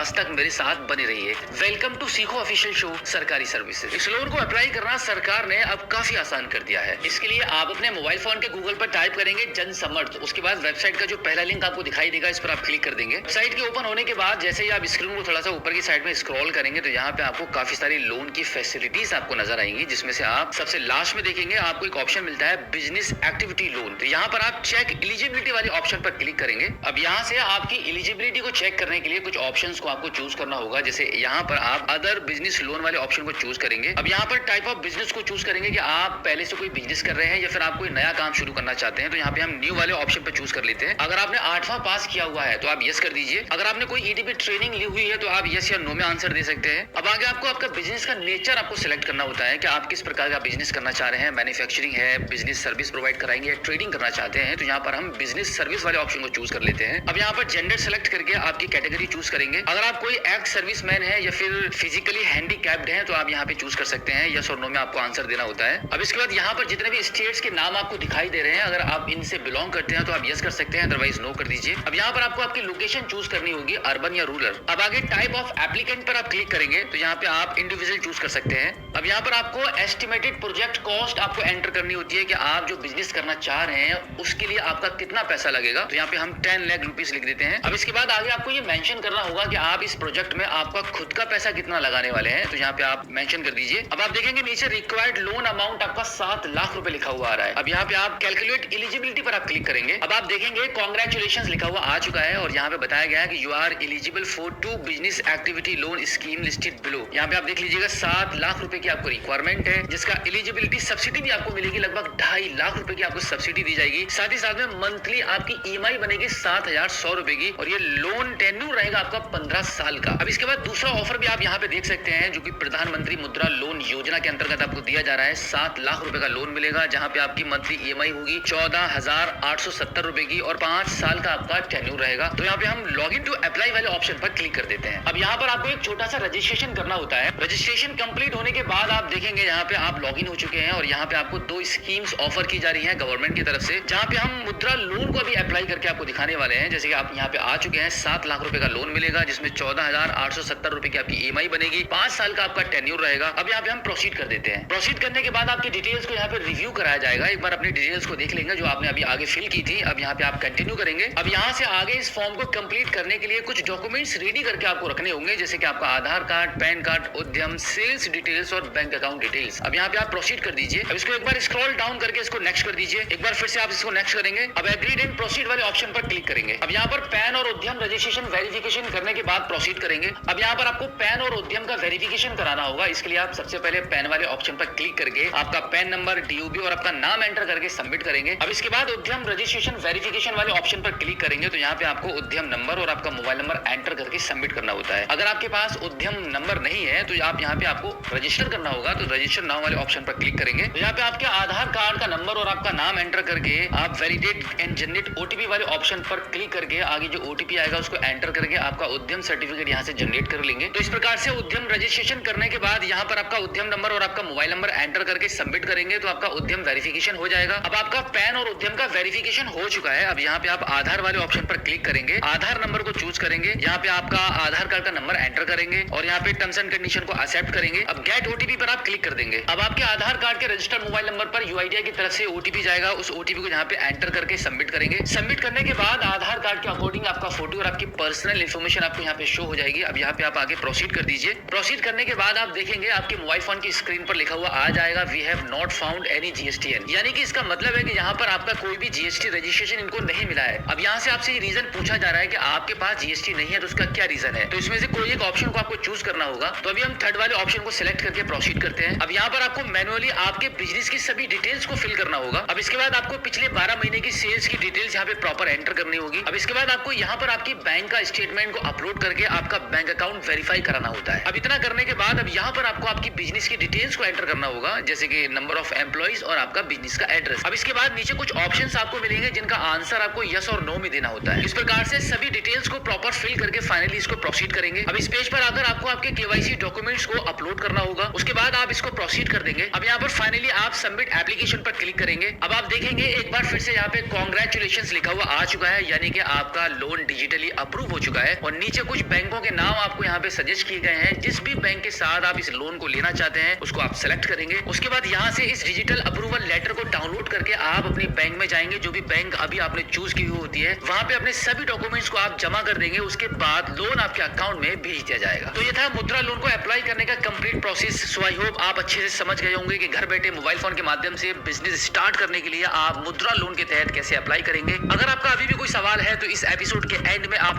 आज तक मेरे साथ बने रहिए। वेलकम टू सीखो ऑफिशियल शो सरकारी सर्विसेज। इस लोन को अप्लाई करना सरकार ने अब काफी आसान कर दिया है। इसके लिए आप अपने मोबाइल फोन के गूगल पर टाइप करेंगे जन समर्थ, उसके बाद वेबसाइट का जो पहला लिंक आपको दिखाई देगा इस पर आप क्लिक कर देंगे। वेबसाइट के ओपन होने के बाद जैसे ही आप स्क्रीन को थोड़ा सा ऊपर की साइड में स्क्रॉल करेंगे तो यहाँ पे आपको काफी सारी लोन की फैसिलिटीज आपको नजर आएंगी, जिसमें से आप सबसे लास्ट में देखेंगे आपको एक ऑप्शन मिलता है बिजनेस एक्टिविटी लोन। तो यहाँ पर आप चेक एलिजिबिलिटी वाले ऑप्शन पर क्लिक करेंगे। अब यहाँ से आपकी एलिजिबिलिटी को चेक करने के लिए कुछ ऑप्शंस को आपको चूज करना होगा। जैसे यहाँ पर आप अदर बिजनेस लोन वाले ऑप्शन को चूज करेंगे। अब यहाँ पर टाइप ऑफ बिजनेस को चूज करेंगे कि आप पहले से कोई बिजनेस कर रहे हैं या फिर आप कोई नया काम शुरू करना चाहते हैं। तो यहाँ पे हम न्यू वाले ऑप्शन पे चूज कर लेते हैं। अगर आपने 8वां पास किया हुआ है तो आप यस कर दीजिए। अगर आपने कोई ईडीपी ट्रेनिंग ली हुई है तो आप यस या नो में आंसर दे सकते हैं। अब आगे आपको आपका बिजनेस का नेचर आपको सिलेक्ट करना होता है कि आप किस प्रकार का बिजनेस करना चाह रहे हैं। मैन्युफैक्चरिंग है, बिजनेस सर्विस प्रोवाइड कराएंगे या ट्रेडिंग करना चाहते हैं। तो यहाँ पर हम बिजनेस सर्विस वाले ऑप्शन को चूज कर लेते हैं। अब यहाँ पर जेंडर सेलेक्ट करके आपकी कैटेगरी चूज करेंगे। अगर आप कोई एक्स सर्विसमैन है या फिर फिजिकली हैंडीकैप्ड है तो आप यहाँ पे चूज कर सकते हैं। यस और नो में आपको आंसर देना होता है। अब इसके बाद यहाँ पर जितने भी स्टेट्स के नाम आपको दिखाई दे रहे हैं, अगर आप इनसे बिलोंग करते हैं तो आप यस कर सकते हैं, अदरवाइज नो कर दीजिए। अब यहाँ पर आपको आपकी लोकेशन चूज करनी होगी, अर्बन या रूरल। अब आगे टाइप ऑफ एप्लीकेंट पर आप क्लिक करेंगे तो यहाँ पे आप इंडिविजुअल चूज कर सकते हैं। अब यहाँ पर आपको एस्टिमेटेड प्रोजेक्ट कॉस्ट आपको एंटर करनी होती है कि आप जो बिजनेस करना चाह रहे हैं उसके लिए आपका कितना पैसा लगेगा। तो यहाँ पे हम 10 लाख रुपीस लिख देते हैं। अब इसके बाद आगे आपको ये मेंशन करना होगा कि आप इस प्रोजेक्ट में आपका खुद का पैसा कितना लगाने वाले हैं। तो यहाँ पे आप मेंशन कर दीजिए। अब आप देखेंगे नीचे रिक्वायर्ड लोन अमाउंट आपका 7 लाख रुपए लिखा हुआ आ रहा है। अब यहाँ पे आप कैलकुलेट एलिजिबिलिटी पर आप क्लिक करेंगे। अब आप देखेंगे कांग्रेचुलेशंस लिखा हुआ आ चुका है और यहाँ पे बताया गया है कि you are eligible for 2 business activity loan scheme listed below. यहाँ पे आप देख लीजिएगा 7 लाख रुपए की आपको रिक्वायरमेंट है, जिसका एलिजिबिलिटी सब्सिडी भी आपको मिलेगी। लगभग 2.5 लाख रुपए की आपको सब्सिडी दी जाएगी। साथ ही साथ में मंथली आपकी ईएमआई बनेगी 7,100 रुपए की और ये लोन टेन्यूर रहेगा आपका 15 साल का। अब इसके बाद दूसरा ऑफर भी आप यहाँ पे देख सकते हैं जो कि प्रधानमंत्री मुद्रा लोन योजना के अंतर्गत आपको दिया जा रहा है। 7 लाख रुपए का लोन मिलेगा जहाँ पे आपकी मंथली ईएमआई होगी 14,870 रुपए की और 5 साल का आपका टेन्यूर रहेगा। तो यहाँ पे हम लॉग इन टू अप्लाई वाले ऑप्शन पर क्लिक कर देते हैं। अब यहाँ पर आपको एक छोटा सा रजिस्ट्रेशन करना होता है। रजिस्ट्रेशन कंप्लीट होने के बाद आप देखेंगे यहाँ पे आप लॉग इन हो चुके हैं और यहाँ पे आपको 2 स्कीम्स ऑफर की जा रही है गवर्नमेंट की तरफ से, जहाँ पे हम मुद्रा लोन को अभी अप्लाई करके आपको दिखाने वाले हैं। जैसे कि आप यहाँ पे आ चुके हैं, 7 लाख रुपए का लोन मिलेगा जिसमें 14,870 रुपए की आपकी ईएमआई बनेगी, 5 साल का आपका टेन्यूर रहेगा। अब यहाँ पे हम प्रोसीड कर देते हैं। प्रोसीड करने के बाद आपकी डिटेल्स को यहाँ पे रिव्यू कराया जाएगा। एक बार अपनी डिटेल्स को देख लेंगे जो आपने अभी आगे फिल की थी। अब यहाँ पे आप कंटिन्यू करेंगे। अब यहाँ से आगे इस फॉर्म को कंप्लीट करने के लिए कुछ डॉक्यूमेंट्स रेडी करके आपको रखने होंगे, जैसे कि आपका आधार कार्ड, पैन कार्ड, उद्यम, सेल्स डिटेल्स और बैंक अकाउंट डिटेल्स। अब यहाँ पे आप प्रोसीड कर दीजिए। अब इसको एक बार स्क्रॉल डाउन करके इसको नेक्स्ट कर दीजिए। एक बार फिर से आप इसको नेक्स्ट करेंगे। अब एग्रीड एंड प्रोसीड वाले ऑप्शन पर क्लिक करेंगे। अब यहाँ पर पैन और उद्यम रजिस्ट्रेशन वेरिफिकेशन करने के बाद प्रोसीड करेंगे। अब यहाँ पर आपको पैन और उद्यम का वेरिफिकेशन कराना होगा। इसके लिए आप सबसे पहले पैन वाले ऑप्शन पर क्लिक करके आपका पैन नंबर, डीओबी और आपका नाम एंटर करके सबमिट करेंगे। अब इसके बाद उद्यम रजिस्ट्रेशन वेरिफिकेशन वाले ऑप्शन पर क्लिक करेंगे तो यहाँ पे आपको उद्यम नंबर और आपका मोबाइल नंबर एंटर करके सबमिट करना होता है। अगर आपके पास उद्यम नंबर नहीं है तो आप यहाँ पे आपको रजिस्टर करना होगा। तो रजिस्टर नाउ वाले ऑप्शन पर क्लिक करेंगे तो यहाँ पे आपके आधार कार्ड का नंबर और आपका नाम एंटर करके आप वैलिडेट एंड जनरेट ओटीपी वाले ऑप्शन पर क्लिक करके आगे जो ओटीपी आएगा उसको एंटर करके आपका उद्यम सर्टिफिकेट यहाँ से जनरेट कर लेंगे। तो इस प्रकार से उद्यम रजिस्ट्रेशन करने के बाद यहाँ पर आपका उद्यम नंबर और आपका मोबाइल नंबर एंटर करके सबमिट करेंगे तो आपका उद्यम वेरिफिकेशन हो जाएगा। अब आपका पैन और उद्यम का वेरिफिकेशन हो चुका है। अब यहाँ पे आप आधार वाले ऑप्शन पर क्लिक करेंगे, आधार नंबर को चूज करेंगे, यहाँ पे आपका आधार कार्ड का नंबर एंटर करेंगे और यहाँ पे टर्म्स एंड कंडीशन को एक्सेप्ट करेंगे। अब गेट ओटीपी पर आप क्लिक कर देंगे। अब आपके आधार कार्ड के रजिस्टर्ड मोबाइल नंबर पर यूआईडीआई की तरफ से ओटीपी जाएगा। उस ओटीपी को यहाँ पे एंटर करके सबमिट करेंगे। सबमिट करने के बाद आधार कार्ड के अकॉर्डिंग आपका फोटो और आपकी पर्सनल इन्फॉर्मेशन आपको यहाँ पे शो हो जाएगी। अब यहाँ पे आप आगे प्रोसीड कर दीजिए। प्रोसीड करने के बाद आप देखेंगे आपके मोबाइल फोन की स्क्रीन पर लिखा हुआ आ जाएगा we have not found any GSTN, यानी कि इसका मतलब है कि यहाँ पर आपका कोई भी जीएसटी रजिस्ट्रेशन इनको नहीं मिला है। अब यहाँ से आपसे ये रीजन पूछा जा रहा है कि आपके पास जीएसटी नहीं है तो उसका क्या रीजन है। तो इसमें से कोई एक ऑप्शन को आपको चूज करना होगा। तो अभी हम थर्ड वाले ऑप्शन को सिलेक्ट करके प्रोसीड करते हैं। अब यहाँ पर आपको मैनुअली आपके बिजनेस की सभी डिटेल्स को फिल करना होगा। अब इसके बाद आपको पिछले 12 महीने की सेल्स की डिटेल्स यहाँ पे प्रॉपर एंटर करनी होगी। अब इसके बाद आपको यहाँ पर आपकी बैंक का स्टेटमेंट को अपलोड करके आपका बैंक अकाउंट वेरीफाई कराना होता है। अब इतना करने के बाद अब यहाँ पर आपको आपकी बिजनेस की डिटेल्स को एंटर करना होगा, जैसे कि नंबर ऑफ एम्प्लॉइज और आपका बिजनेस का एड्रेस। अब इसके बाद नीचे कुछ ऑप्शंस आपको मिलेंगे जिनका आंसर आपको यस और नो में देना होता है। इस प्रकार से सभी डिटेल्स को प्रॉपर फिल करके फाइनली इसको प्रोसीड करेंगे। अब इस पेज पर आकर आपको आपके केवाईसी डॉक्यूमेंट्स को अपलोड करना होगा। उसके बाद आप इसको प्रोसीड कर देंगे। अब यहाँ पर फाइनली आप सबमिट एप्लीकेशन पर क्लिक करेंगे। अब आप देखेंगे एक बार फिर से यहाँ पे कांग्रेचुलेशंस लिखा हुआ आ चुका है, यानी कि आपका लोन डिजिटली अप्रूव हो चुका है। और नीचे नीचे कुछ बैंकों के नाम आपको यहाँ पे सजेस्ट किए गए हैं। जिस भी बैंक के साथ आप इस लोन को लेना चाहते हैं उसको आप सेलेक्ट करेंगे। उसके बाद यहाँ से इस डिजिटल अप्रूवल लेटर को डाउनलोड करके आप अपनी बैंक में जाएंगे, जो भी बैंक अभी आपने चूज की हुई होती है, वहां पे अपने सभी डॉक्यूमेंट्स को आप जमा कर देंगे। उसके बाद लोन आपके अकाउंट में भेज दिया जाएगा। तो ये था मुद्रा लोन को अप्लाई करने का complete process. So I hope आप अच्छे से समझ गए होंगे कि घर बैठे मोबाइल फोन के माध्यम से बिजनेस स्टार्ट करने के लिए आप मुद्रा लोन के तहत कैसे अप्लाई करेंगे। अगर आपका अभी भी कोई सवाल है तो इस एपिसोड के एंड में आप